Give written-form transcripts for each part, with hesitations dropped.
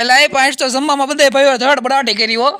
એટલે એ પાંચ તો જમવામાં બધા ભાઈઓ ધડબડાટી કરી હો.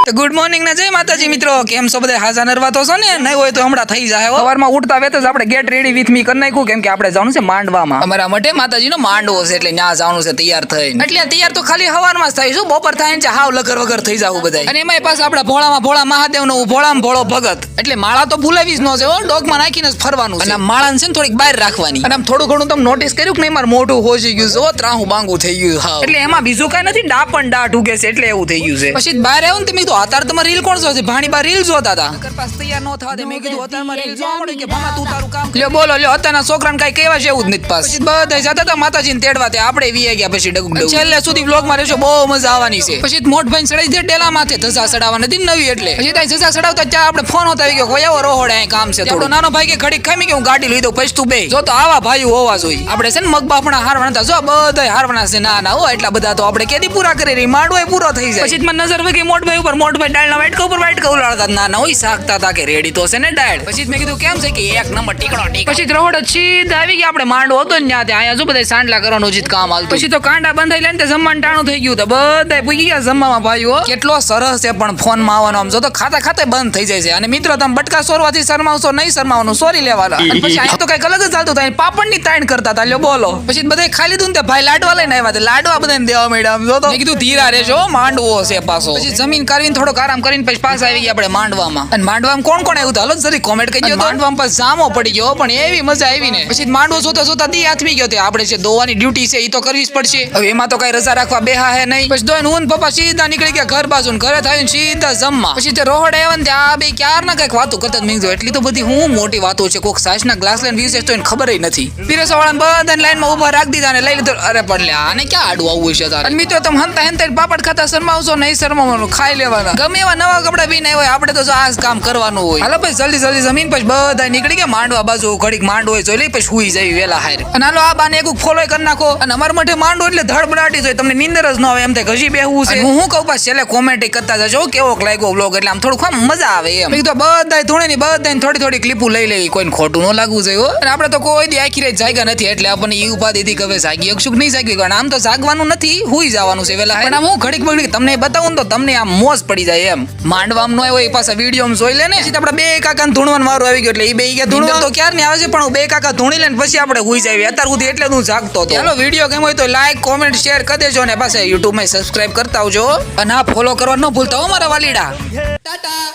તો ગુડ મોર્નિંગ ને જય માતાજી મિત્રો, કેમ છો બધા? હાજા નરવા તો છો ને? નહીં હોય તો હમણાં થઈ જાય. સવારમાં ઉઠતા વેત જ આપણે ગેટ રેડી વિથ મી કરી નાખ્યું, કેમ કે આપણે જવાનું છે માંડવામાં. અમારા માટે માતાજીનો માંડવો છે એટલે ત્યાં જવાનું છે તૈયાર થઈને. એટલે તૈયાર તો ખાલી સવારમાં જ થઈશું, બપોર થાય ને હાવ લગર વગર થઈ જાવ બધા. અને એમાં પાછા આપણા ભોળામાં ભોળા મહાદેવનો ભોળામાં ભોળો ભગત, એટલે માળા તો ભૂલાવી જ ન છે, ડોગમાં નાખીને જ ફરવાનું છે. અને માળાને છે ને થોડીક બહાર રાખવાની. અને આમ થોડું ઘણું તમે નોટિસ કર્યું કે નહીં, મારું મોઢું હોજી ગયું છે, ત્રાહું બાંગું થઈ ગયું હાવ. એટલે એમાં બીજું કઈ નથી, ડાપણ ડાટ ઉગે છે એટલે એવું થઈ ગયું છે. પછી બહાર આવ્યું ને તમે તો અત્યારે તમારે રીલ કોણ જોશે? ભાણી બા રીલ જોતા હતા. પાસ તૈયાર ન થવા દે, મેં કીધું અત્યારમાં રીલ જોવા મળે કે ભામા તું તારું કામ લ્યો. બોલો લ્યો, અત્યારના છોકરાને કઈ કહેવા છે એવું જ નથી. પાસ બધા જતા હતા માતાજીને તેડવા, તે આપણે વી ગયા પછી ડગું છેલ્લે સુધી વ્લોગમાં રહેશો, બહુ મજા આવવાની છે. પછી મોટ ભાઈ ચડાઈ દે ડેલા માથે, ધજા ચડાવવા નથી નવી એટલે. પછી ત્યાં ધજા ચડાવતા ત્યાં આપણે ફોન હોતા આવી ગયો, કોઈ એવો રોહોડે અહીં કામ છે થોડો. નાનો ભાઈ કે ઘડી ખામી કે હું ગાડી લઈ દઉં, પછી તું બે જો તો આવા ભાઈઓ હોવા જોઈએ. આપણે છે ને મગબાફણા હારવાના હતા, જો બધા હારવાના છે. ના ના હો, એટલા બધા તો આપણે કેદી પૂરા કરી રહી, માંડવો પૂરો થઈ જાય. પછી મને નજર વગી મોટ ભાઈ ઉપર, મોટ ભાઈ ડાળના વાટકા ઉપર વાટકા ઉલાળતા. ના ના હોય શાકતા હતા કે રેડી તો છે ને ડાળ. પછી મેં કીધું કેમ છે કે એક નંબર ટીકડો ટીક. પછી રોડ સીધા આવી ગયા, આપણે માંડવો હતો ને ત્યાં અહીંયા જો બધા સાંડલા કરવાનું જીત કામ હાલતું. પછી તો કાંડા બંધાઈ લઈને જમવાનું ટાણું થઈ ગયું, તો બધા પૂગી ગયા જમવામાં. ભાઈઓ કેટલો સરસ છે પણ ફોન માં આવવાનો, આમ જો તો ખાતા ખાતા બંધ થઈ જાય છે. અને મિત્રો તમે બટકા સોરવાથી શરમાવશો નહીં, શરમાવાનું સોરી લેવાના. અને પછી અહીંયા તો કઈક અલગ જ ચાલતું થાય, પાપડ ની તાણ કરતા હતા. લ્યો બોલો. પછી બધા ખાઈ લીધું ને, ભાઈ લાડવા લઈને આવ્યા, લાડવા બધાને દેવા માંડ્યા. આમ જો તો મેં કીધું ધીરા રહેજો, માંડવો છે પાછો. પછી જમીન કરીને થોડોક આરામ કરીને પછી પાછા આવી ગયા આપણે માંડવામાં. અને માંડવામાં કોણ કોણ આવ્યું? હાલો જરી કોમેન્ટ કરી દો. માંડવામાં પછી જામો પડી ગયો, પણ એવી મજા આવી ને. પછી માંડવો જોતા જોતા દી આથમી ગયો. તે આપણે જે દોવાની ડ્યુટી છે એ તો કરવી જ પડશે. હવે એમાં તો કઈ રજા રાખવા બેહા હે નહીં. પછી દોઈને હું પપ્પા સીધા નીકળી ગયા ઘર બાજુ, ઘરે થઈને સીધા જમવા. પછી તે રોહડ આવ્યા ને ત્યાં બે ક્યાર ના કઈક વાતો કરતા જ મીંજો. એટલી તો બધી હું મોટી વાતો છે, કોઈક સાસ ના ગ્લાસ લઈને વિશે તો એને ખબર નથી. પીરસવા વાળાને બધાને લાઈનમાં ઉભા રાખી દીધા ને લઈ લીધો. અરે પણ આને ક્યાં આડું આવવું છે તારે? અને મિત્રો તમે હંતા હંતા પાપડ ખાતા શરમાવશો નહીં, શરમાવાનું ખાઈ લેવાના. ગમે એવા નવા કપડા પીને હોય, આપણે તો આ જ કામ કરવાનું હોય. હાલો પછી જલ્દી જલ્દી જમીન પછી બધા નીકળી ગયા માંડવા બાજુ. ઘડીક માંડવો હોય જોઈ લઈ, પછી સુઈ જાય વેલા હાર. અને હાલો આ બાને એક ફોલો કરી નાખો. અને અમારા માટે માંડવો એટલે ધડબડાટી જોઈએ, તમને નીંદર જ ન આવે, એમ થાય ઘસી બેહવું છે. હું કહું પાછું છેલ્લે કોમેન્ટ કરતા જજો કેવો લાગ્યો વ્લોગ, એટલે આમ થોડું મજા આવે એમ. તો બધા ધૂણે ની બધાને થોડી થોડી ક્લિપો લઈ લઈ, કોઈને ખોટું ન લાગવું જોઈએ. અને આપણે તો કોઈ દી આખી રાત જાગ્યા નથી, એટલે આપણને એ ઉપાધિ થી હવે જાગી શકશું નહીં જાગવી. કારણ આમ તો જાગવાનું નથી, હુઈ જવાનું છે વેલા. પણ આમ હું ઘડીક બગડી તમને બતાવું ને તો તમને આમ મોજ પડી જાય એમ. માંડવામાં ન હોય પાછા વિડીયો જોઈ લે ને. પછી આપણે બે કાકા ધૂણવાનું વારો આવી ગયો, એટલે એ બે ગયા ધૂણવા તો ક્યાર ની આવે છે, પણ બે કાકા ધૂણી લે પછી આપણે હુઈ જાય. અત્યાર સુધી એટલે હું જાગતો હતો. ચાલો વિડીયો ગમ્યો હોય તો લાઈક કોમેન્ટ શેર કરી દેજો, અને પાછા યુટ્યુબ માં સબસ્ક્રાઇબ કરતા આવજો. અને આ ફોલો કરવા ન ભૂલતા હો મારા વાલીડા. ટાટા.